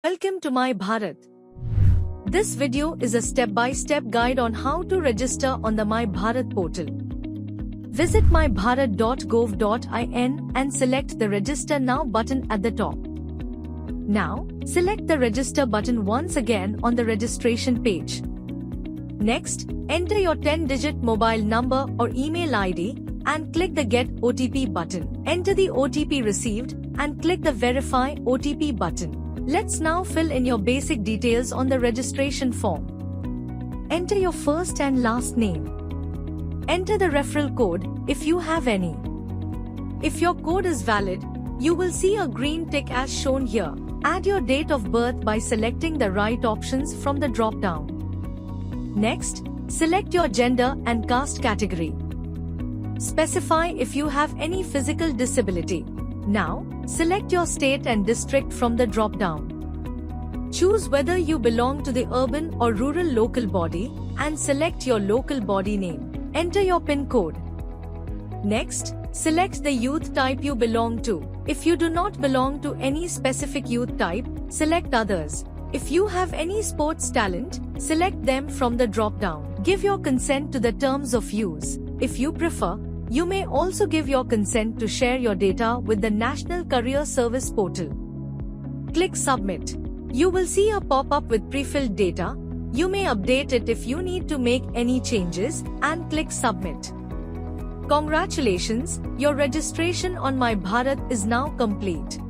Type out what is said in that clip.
Welcome to My Bharat. This video is a step-by-step guide on how to register on the My Bharat portal. Visit mybharat.gov.in and select the Register Now button at the top. Now, select the Register button once again on the registration page. Next, enter your 10-digit mobile number or email ID and click the Get OTP button. Enter the OTP received and click the Verify OTP button. Let's now fill in your basic details on the registration form. Enter your first and last name. Enter the referral code if you have any. If your code is valid, you will see a green tick as shown here. Add your date of birth by selecting the right options from the drop-down. Next, select your gender and caste category. Specify if you have any physical disability. Now, select your state and district from the drop-down. Choose whether you belong to the urban or rural local body and select your local body name. Enter your PIN code. Next, select the youth type you belong to. If you do not belong to any specific youth type, select others. If you have any sports talent, select them from the drop-down. Give your consent to the terms of use. If you prefer, you may also give your consent to share your data with the National Career Service portal. Click Submit. You will see a pop-up with pre-filled data. You may update it if you need to make any changes, and click Submit. Congratulations, your registration on My Bharat is now complete.